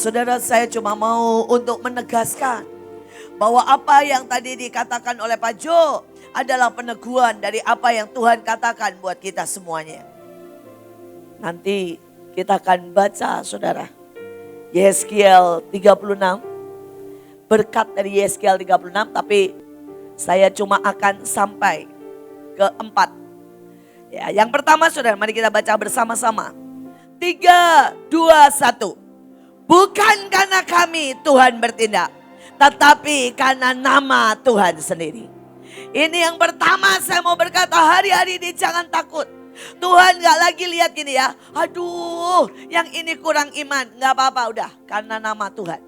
Saudara, saya cuma mau untuk menegaskan bahwa apa yang tadi dikatakan oleh Pak Jo adalah peneguhan dari apa yang Tuhan katakan buat kita semuanya. Nanti kita akan baca saudara, Yeskiel 36, berkat dari Yeskiel 36, tapi saya cuma akan sampai ke 4. Ya, yang pertama saudara, mari kita baca bersama-sama. 3, 2, 1. Bukan karena kami Tuhan bertindak, tetapi karena nama Tuhan sendiri. Ini yang pertama saya mau berkata hari-hari ini, jangan takut. Tuhan gak lagi lihat gini ya, aduh yang ini kurang iman. Gak apa-apa, udah karena nama Tuhan,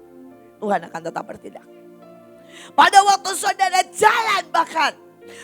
Tuhan akan tetap bertindak. Pada waktu saudara jalan bahkan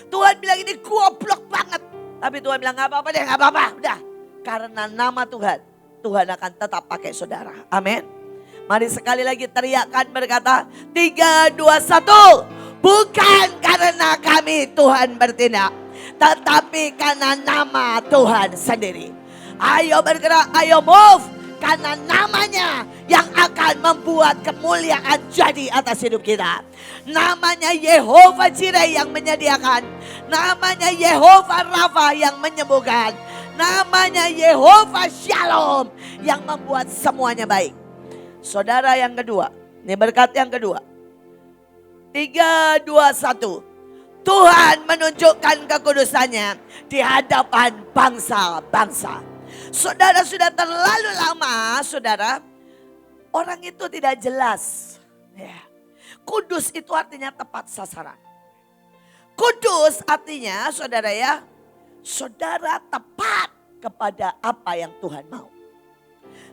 Tuhan bilang ini goblok banget, tapi Tuhan bilang gak apa-apa deh, gak apa-apa, udah karena nama Tuhan, Tuhan akan tetap pakai saudara. Amin. Mari sekali lagi teriakkan berkata 3, 2, 1. Bukan karena kami Tuhan bertindak, tetapi karena nama Tuhan sendiri. Ayo bergerak, ayo move. Karena namanya yang akan membuat kemuliaan jadi atas hidup kita. Namanya Yehova Jireh yang menyediakan. Namanya Yehova Rafa yang menyembuhkan. Namanya Yehova Shalom yang membuat semuanya baik. Saudara yang kedua, ini berkat yang kedua. 3, 2, 1. Tuhan menunjukkan kekudusannya di hadapan bangsa-bangsa. Saudara sudah terlalu lama, saudara, orang itu tidak jelas. Ya. Kudus itu artinya tepat sasaran. Kudus artinya saudara ya, saudara tepat kepada apa yang Tuhan mau.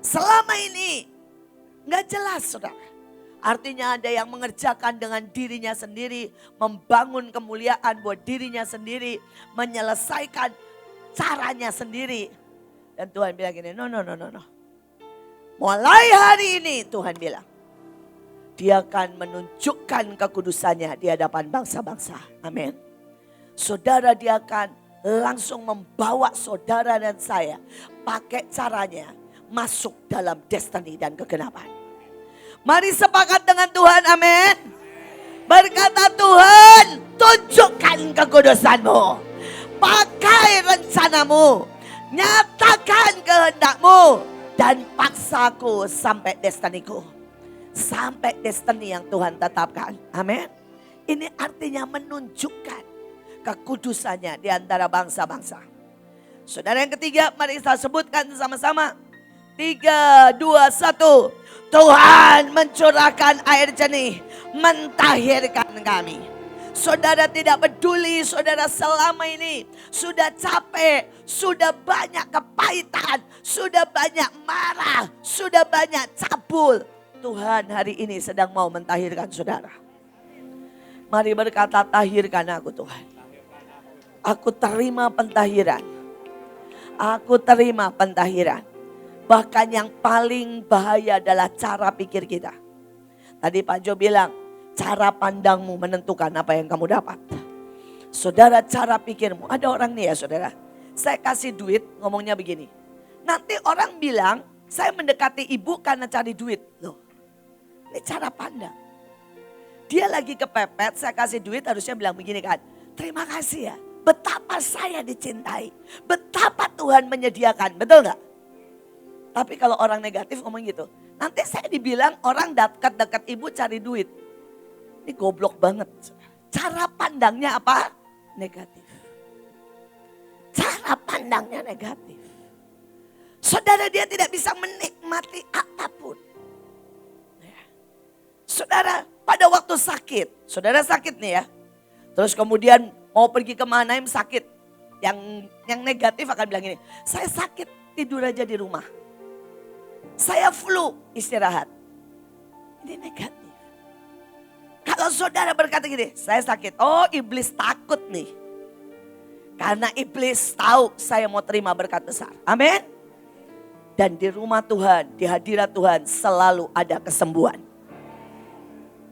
Selama ini nggak jelas saudara. Artinya ada yang mengerjakan dengan dirinya sendiri, membangun kemuliaan buat dirinya sendiri, menyelesaikan caranya sendiri. Dan Tuhan bilang gini, no. Mulai hari ini Tuhan bilang, Dia akan menunjukkan kekudusannya di hadapan bangsa-bangsa. Amin. Saudara, Dia akan langsung membawa saudara dan saya pakai caranya masuk dalam destiny dan kegenapan. Mari sepakat dengan Tuhan, amin. Berkata Tuhan, tunjukkan kekudusanmu. Pakai rencanamu. Nyatakan kehendakmu. Dan paksaku sampai destiniku. Sampai destiny yang Tuhan tetapkan. Amin. Ini artinya menunjukkan kekudusannya di antara bangsa-bangsa. Saudara yang ketiga, mari kita sebutkan sama-sama. 3, 2, 1. Tuhan mencurahkan air jernih, mentahirkan kami. Saudara tidak peduli, saudara selama ini sudah capek, sudah banyak kepahitan, sudah banyak marah, sudah banyak cabul. Tuhan hari ini sedang mau mentahirkan saudara. Mari berkata, tahirkan aku Tuhan. Aku terima pentahiran. Aku terima pentahiran. Bahkan yang paling bahaya adalah cara pikir kita. Tadi Pak Jo bilang, cara pandangmu menentukan apa yang kamu dapat. Saudara, cara pikirmu. Ada orang nih ya saudara, saya kasih duit, ngomongnya begini. Nanti orang bilang, saya mendekati ibu karena cari duit. Loh, ini cara pandang. Dia lagi kepepet, saya kasih duit harusnya bilang begini kan. Terima kasih ya, betapa saya dicintai. Betapa Tuhan menyediakan, betul gak? Tapi kalau orang negatif ngomong gitu, nanti saya dibilang orang dekat-dekat ibu cari duit. Ini goblok banget. Cara pandangnya apa? Negatif. Cara pandangnya negatif. Saudara, dia tidak bisa menikmati apapun. Saudara, pada waktu sakit, saudara sakit nih ya. Terus kemudian mau pergi ke Manaim sakit. Yang negatif akan bilang gini, saya sakit tidur aja di rumah. Saya flu, istirahat. Ini negatif. Kalau saudara berkata gini, saya sakit. Oh, iblis takut nih. Karena iblis tahu saya mau terima berkat besar. Amin. Dan di rumah Tuhan, di hadirat Tuhan selalu ada kesembuhan.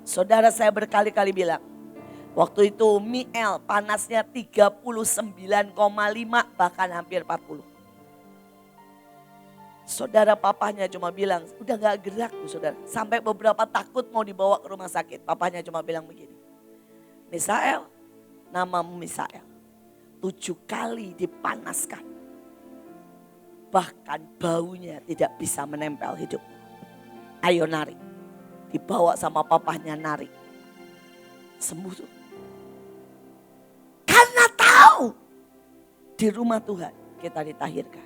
Saudara, saya berkali-kali bilang, waktu itu Miel panasnya 39,5 bahkan hampir 40. Saudara, papanya cuma bilang, udah gak gerak tuh saudara. Sampai beberapa takut mau dibawa ke rumah sakit. Papanya cuma bilang begini, Misael, namamu Misael, 7 kali dipanaskan. Bahkan baunya tidak bisa menempel hidup. Ayo nari. Dibawa sama papanya nari. Sembuh tuh. Karena tahu di rumah Tuhan kita ditahirkan.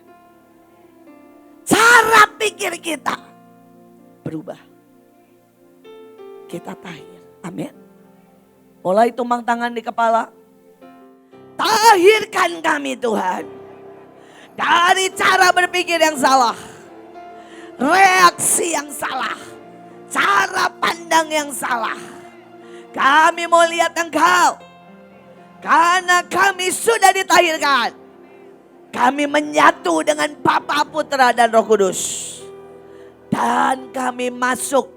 Cara pikir kita berubah. Kita tahir. Amin. Mulai tumpang tangan di kepala. Tahirkan kami Tuhan. Dari cara berpikir yang salah. Reaksi yang salah. Cara pandang yang salah. Kami mau lihat Engkau. Karena kami sudah ditahirkan. Kami menyatu dengan Bapa, Putra, dan Roh Kudus. Dan kami masuk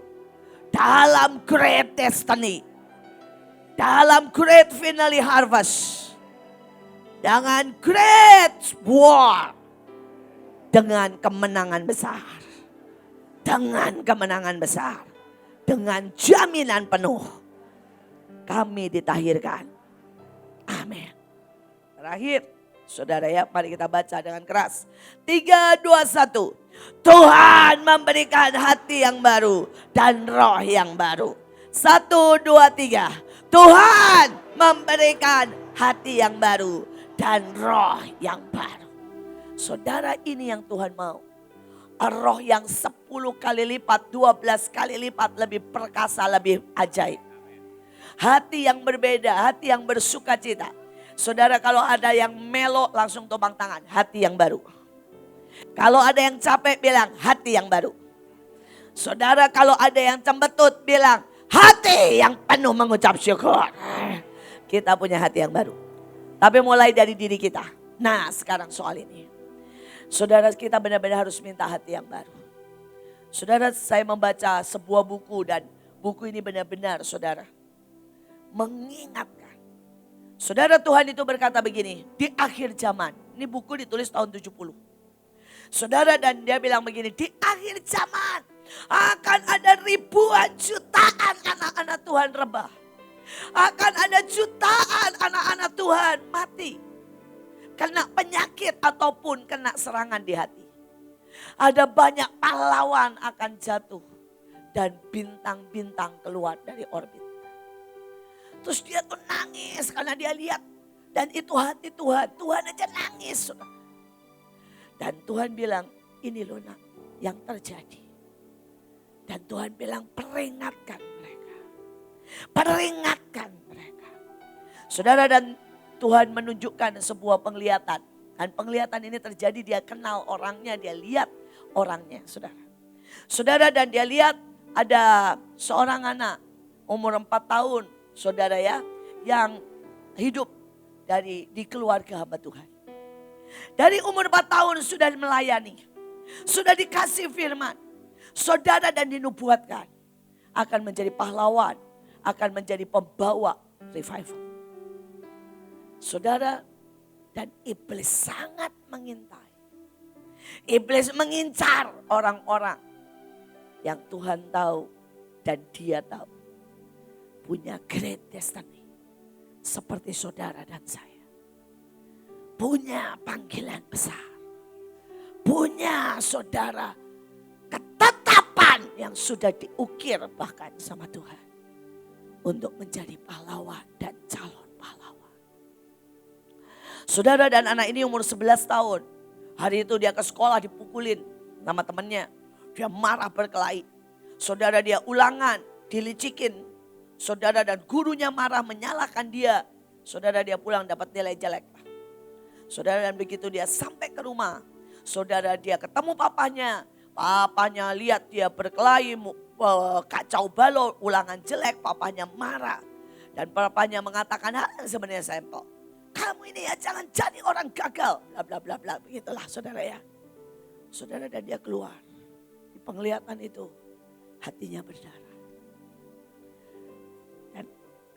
dalam great destiny. Dalam great finale harvest. Dengan great war. Dengan kemenangan besar. Dengan kemenangan besar. Dengan jaminan penuh. Kami ditahirkan. Amin. Terakhir. Saudara ya, mari kita baca dengan keras. 3, 2, 1. Tuhan memberikan hati yang baru dan roh yang baru. 1, 2, 3. Tuhan memberikan hati yang baru dan roh yang baru. Saudara, ini yang Tuhan mau. Roh yang 10 kali lipat, 12 kali lipat lebih perkasa, lebih ajaib. Hati yang berbeda, hati yang bersuka cita. Saudara, kalau ada yang melo langsung tumpang tangan, hati yang baru. Kalau ada yang capek bilang hati yang baru. Saudara, kalau ada yang cembetut bilang hati yang penuh mengucap syukur. Kita punya hati yang baru. Tapi mulai dari diri kita. Nah, sekarang soal ini. Saudara, kita benar-benar harus minta hati yang baru. Saudara, saya membaca sebuah buku dan buku ini benar-benar saudara mengingatkan. Saudara, Tuhan itu berkata begini, di akhir zaman, ini buku ditulis tahun 70. Saudara, dan dia bilang begini, di akhir zaman akan ada ribuan jutaan anak-anak Tuhan rebah. Akan ada jutaan anak-anak Tuhan mati. Kena penyakit ataupun kena serangan di hati. Ada banyak pahlawan akan jatuh. Dan bintang-bintang keluar dari orbit. Terus dia tuh nangis karena dia lihat. Dan itu hati Tuhan. Tuhan aja nangis. Dan Tuhan bilang, ini loh nak yang terjadi. Dan Tuhan bilang, peringatkan mereka. Peringatkan mereka. Saudara, dan Tuhan menunjukkan sebuah penglihatan. Dan penglihatan ini terjadi, dia kenal orangnya, dia lihat orangnya, saudara. Saudara, dan dia lihat ada seorang anak umur 4 tahun. Saudara ya, yang hidup di keluarga hamba Tuhan. Dari umur 4 tahun sudah melayani. Sudah dikasih firman. Saudara, dan dinubuatkan. Akan menjadi pahlawan. Akan menjadi pembawa revival. Saudara, dan iblis sangat mengintai. Iblis mengincar orang-orang yang Tuhan tahu dan dia tahu. Punya great destiny. Seperti saudara dan saya. Punya panggilan besar. Punya saudara ketetapan yang sudah diukir bahkan sama Tuhan. Untuk menjadi pahlawan dan calon pahlawan. Saudara, dan anak ini umur 11 tahun. Hari itu dia ke sekolah dipukulin sama temannya. Dia marah berkelahi. Saudara, dia ulangan, dilicikin. Saudara, dan gurunya marah menyalahkan dia. Saudara, dia pulang dapat nilai jelek. Saudara, dan begitu dia sampai ke rumah. Saudara, dia ketemu papanya. Papanya lihat dia berkelahi, kacau balau, ulangan jelek. Papanya marah. Dan papanya mengatakan hal yang sebenarnya simple. Kamu ini ya jangan jadi orang gagal. Bla bla bla bla. Begitulah saudara ya. Saudara, dan dia keluar. Di penglihatan itu hatinya berdarah.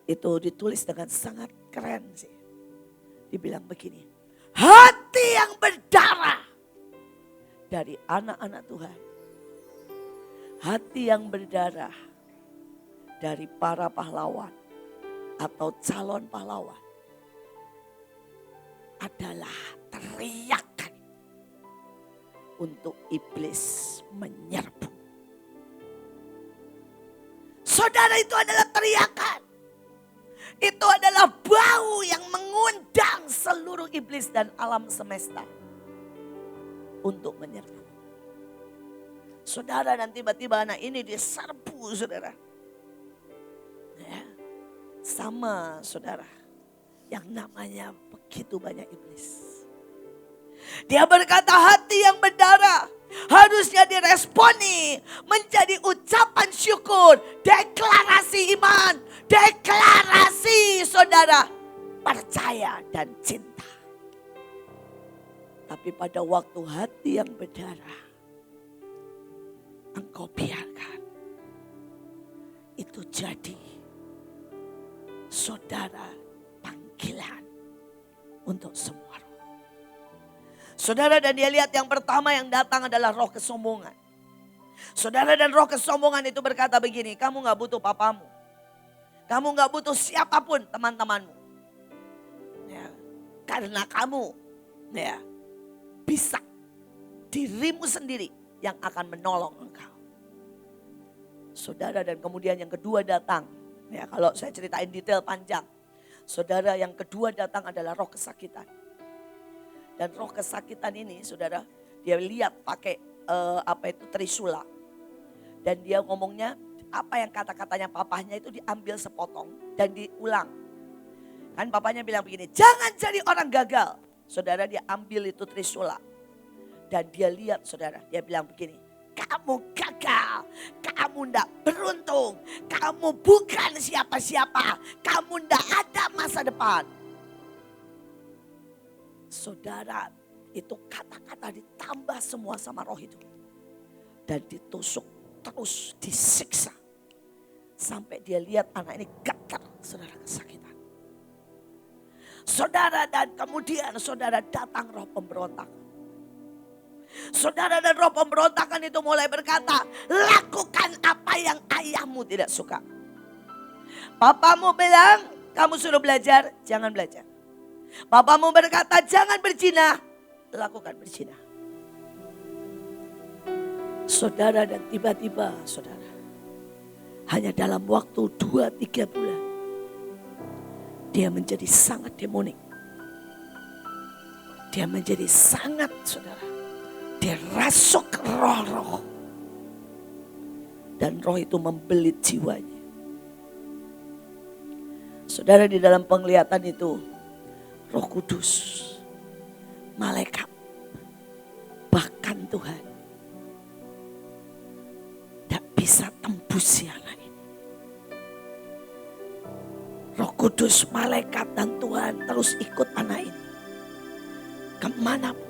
Itu ditulis dengan sangat keren sih. Dibilang begini. Hati yang berdarah dari anak-anak Tuhan. Hati yang berdarah dari para pahlawan atau calon pahlawan adalah teriakan untuk iblis menyerbu. Saudara, itu adalah teriakan. Itu adalah bau yang mengundang seluruh iblis dan alam semesta untuk menyerbu. Saudara, dan tiba-tiba anak ini diserbu, saudara. Ya, sama saudara, yang namanya begitu banyak iblis. Dia berkata hati yang berdarah harusnya diresponi menjadi ucapan syukur, deklarasi iman, deklarasi saudara percaya dan cinta. Tapi pada waktu hati yang berdarah, engkau biarkan itu jadi saudara panggilan untuk semua roh. Saudara, dan dia lihat yang pertama yang datang adalah roh kesombongan. Saudara, dan roh kesombongan itu berkata begini, kamu gak butuh papamu. Kamu gak butuh siapapun teman-temanmu. Ya, karena kamu ya, bisa dirimu sendiri yang akan menolong engkau. Saudara, dan kemudian yang kedua datang. Ya, kalau saya ceritain detail panjang. Saudara, yang kedua datang adalah roh kesakitan. Dan roh kesakitan ini, saudara, dia lihat pakai trisula. Dan dia ngomongnya apa yang kata-katanya papahnya itu diambil sepotong dan diulang. Kan papanya bilang begini, jangan jadi orang gagal. Saudara, dia ambil itu trisula. Dan dia lihat, saudara, dia bilang begini, kamu gagal, kamu ndak beruntung, kamu bukan siapa-siapa, kamu ndak ada masa depan. Saudara, itu kata-kata ditambah semua sama roh itu. Dan ditusuk, terus disiksa. Sampai dia lihat anak ini gagal, saudara, kesakitan. Saudara, dan kemudian saudara datang roh pemberontak. Saudara, dan roh pemberontakan itu mulai berkata, lakukan apa yang ayahmu tidak suka. Papamu bilang, kamu suruh belajar, jangan belajar. Papamu berkata, jangan berzina, lakukan berzina. Saudara, dan tiba-tiba saudara, hanya dalam waktu 2-3 bulan, dia menjadi sangat demonik. Dia menjadi sangat, saudara, dirasuk roh-roh. Dan roh itu membelit jiwanya. Saudara, di dalam penglihatan itu, Roh Kudus, malaikat, bahkan Tuhan tidak bisa tembus anak ini. Roh Kudus, malaikat dan Tuhan terus ikut anak ini kemanapun.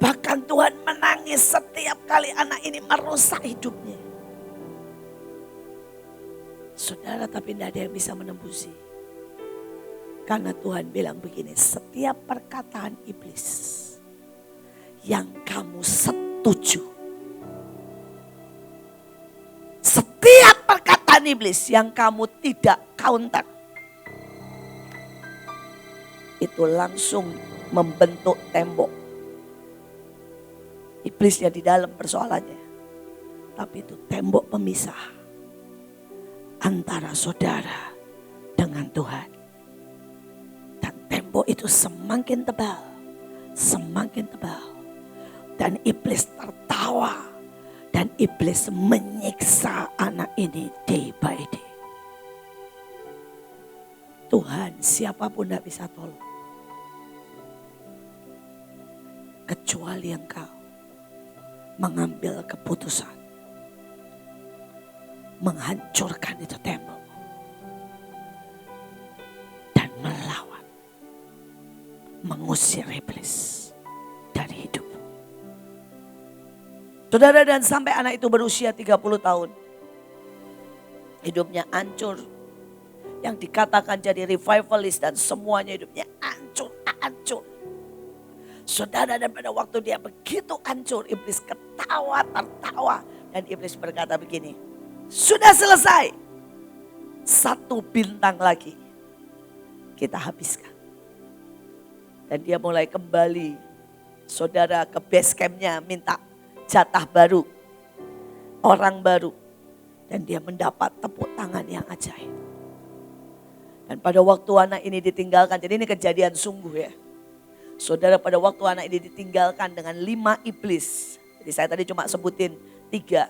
Bahkan Tuhan menangis setiap kali anak ini merusak hidupnya. Saudara, tapi tidak ada yang bisa menembusi. Karena Tuhan bilang begini, setiap perkataan iblis yang kamu setuju, setiap perkataan iblis yang kamu tidak counter, itu langsung membentuk tembok. Iblisnya di dalam persoalannya, tapi itu tembok pemisah antara saudara dengan Tuhan. Tembok itu semakin tebal, semakin tebal. Dan iblis tertawa. Dan iblis menyiksa anak ini day by day. Tuhan, siapapun tidak bisa tolong. Kecuali Engkau mengambil keputusan. Menghancurkan itu tembok. Dan melawan. Mengusir iblis dari hidup. Saudara, dan sampai anak itu berusia 30 tahun. Hidupnya hancur. Yang dikatakan jadi revivalist dan semuanya hidupnya hancur. Saudara, dan pada waktu dia begitu hancur, iblis ketawa, tertawa. Dan iblis berkata begini, sudah selesai. 1 bintang lagi kita habiskan. Dan dia mulai kembali, saudara, ke base campnya, minta jatah baru, orang baru. Dan dia mendapat tepuk tangan yang ajaib. Dan pada waktu anak ini ditinggalkan, jadi ini kejadian sungguh ya. Saudara, pada waktu anak ini ditinggalkan dengan 5 iblis. Jadi saya tadi cuma sebutin 3.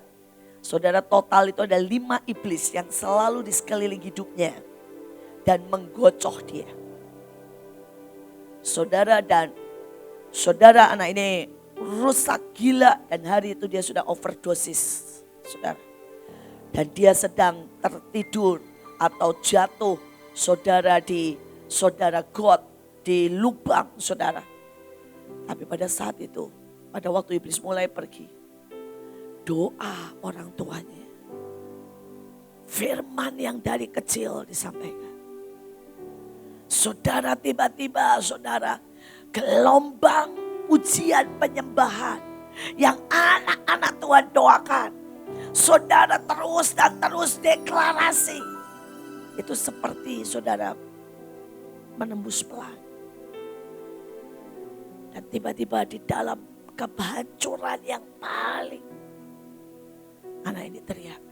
Saudara, total itu ada 5 iblis yang selalu di sekeliling hidupnya. Dan menggocoh dia. Saudara, dan saudara, anak ini rusak gila. Dan hari itu dia sudah overdosis. Saudara. Dan dia sedang tertidur atau jatuh, saudara, di saudara got, di lubang, saudara. Tapi pada saat itu, pada waktu iblis mulai pergi, doa orang tuanya, firman yang dari kecil disampaikan. Saudara, tiba-tiba saudara, gelombang pujian penyembahan yang anak-anak Tuhan doakan, saudara terus dan terus deklarasi. Itu seperti saudara menembus pelan. Dan tiba-tiba di dalam kehancuran yang paling, anak ini teriak,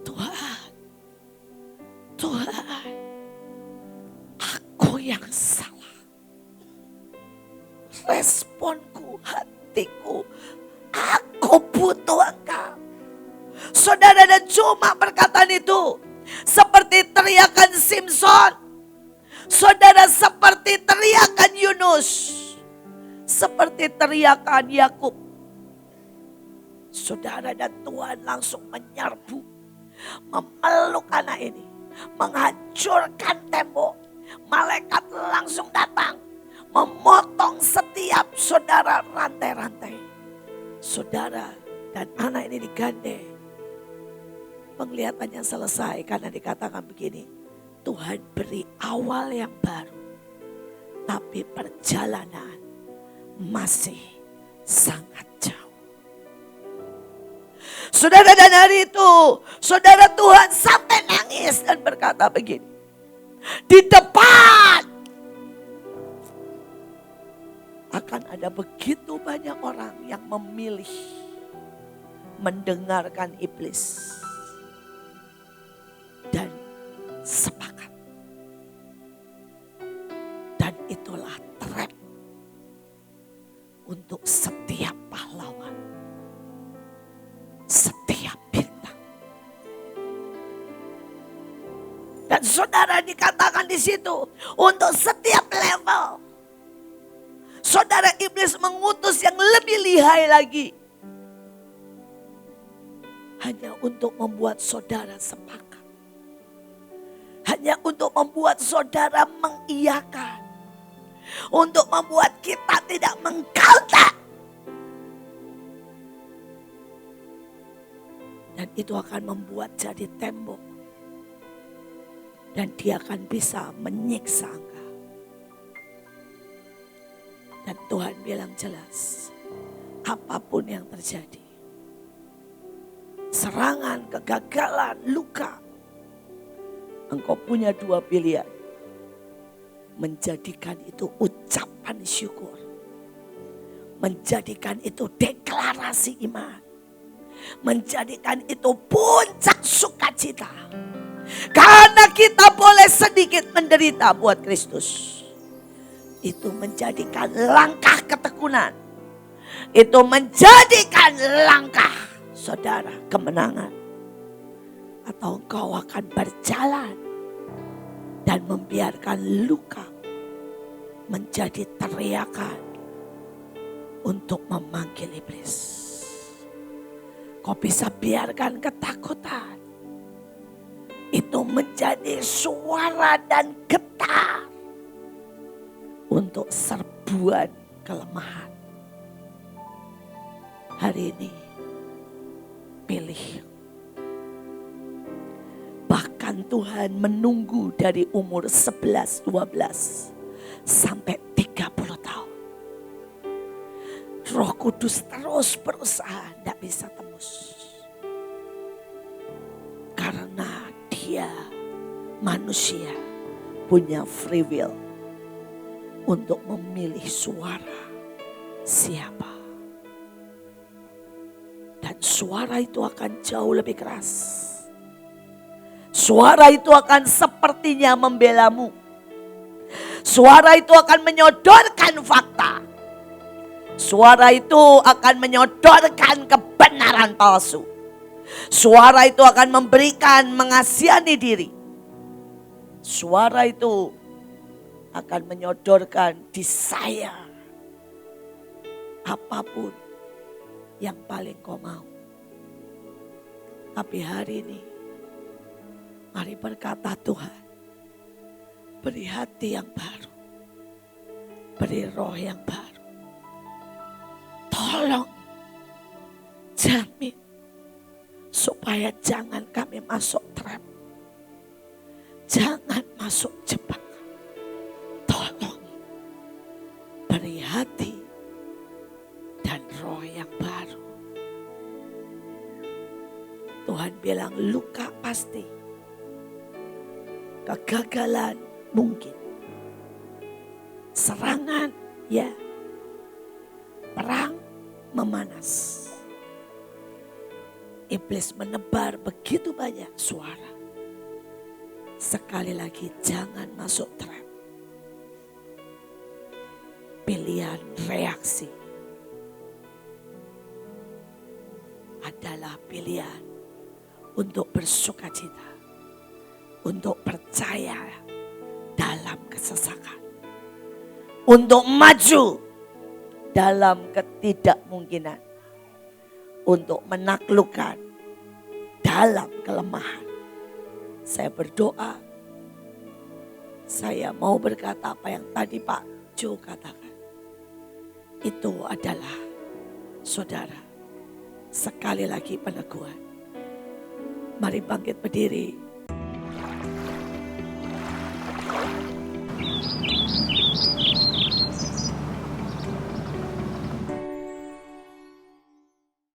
Tuhan, Tuhan, aku yang salah. Responku, hatiku, aku butuh Engkau. Saudara, dan cuma perkataan itu seperti teriakan Simson. Saudara, seperti teriakan Yunus. Seperti teriakan Yakub. Saudara, dan Tuhan langsung menyerbu, memeluk anak ini, menghancurkan tembok. Malaikat langsung datang, memotong setiap saudara rantai-rantai. Saudara, dan anak ini digandeng. Penglihatannya selesai karena dikatakan begini, Tuhan beri awal yang baru, tapi perjalanan masih sangat jauh. Saudara, dan hari itu, saudara, Tuhan sampai nangis dan berkata begini, di depan akan ada begitu banyak orang yang memilih mendengarkan iblis dan sepakat. Dan itulah trap untuk setiap pahlawan, setiap bintang. Dan saudara, dikatakan di situ untuk setiap level. Saudara, iblis mengutus yang lebih lihai lagi. Hanya untuk membuat saudara sepakat. Hanya untuk membuat saudara mengiyakan. Untuk membuat kita tidak mengcounter. Dan itu akan membuat jadi tembok. Dan dia akan bisa menyiksa engkau. Dan Tuhan bilang jelas, apapun yang terjadi, serangan, kegagalan, luka, engkau punya 2 pilihan. Menjadikan itu ucapan syukur. Menjadikan itu deklarasi iman. Menjadikan itu puncak sukacita. Karena kita boleh sedikit menderita buat Kristus. Itu menjadikan langkah ketekunan. Itu menjadikan langkah, saudara, kemenangan. Atau engkau akan berjalan dan membiarkan luka menjadi teriakan untuk memanggil iblis. Kau bisa biarkan ketakutan itu menjadi suara dan getar untuk serbuan kelemahan. Hari ini pilih. Bahkan Tuhan menunggu dari umur 11, 12 sampai 30 tahun. Kudus terus berusaha, tidak bisa tembus. Karena dia manusia punya free will untuk memilih suara siapa. Dan suara itu akan jauh lebih keras. Suara itu akan sepertinya membelamu. Suara itu akan menyodorkan fakta. Suara itu akan menyodorkan kebenaran palsu. Suara itu akan memberikan mengasihani diri. Suara itu akan menyodorkan desire. Apapun yang paling kau mau. Tapi hari ini, mari berkata Tuhan, beri hati yang baru. Beri roh yang baru. Tolong jamin supaya jangan kami masuk trap. Jangan masuk jebakan. Tolong beri hati dan roh yang baru. Tuhan bilang luka pasti. Kegagalan mungkin. Serangan ya. Perang memanas. Iblis menebar begitu banyak suara. Sekali lagi jangan masuk trap. Pilihan reaksi adalah pilihan untuk bersukacita, untuk percaya dalam kesesakan, untuk maju dalam ketidakmungkinan, untuk menaklukkan dalam kelemahan. Saya berdoa, saya mau berkata apa yang tadi Pak Jo katakan. Itu adalah saudara, sekali lagi peneguhan. Mari bangkit berdiri.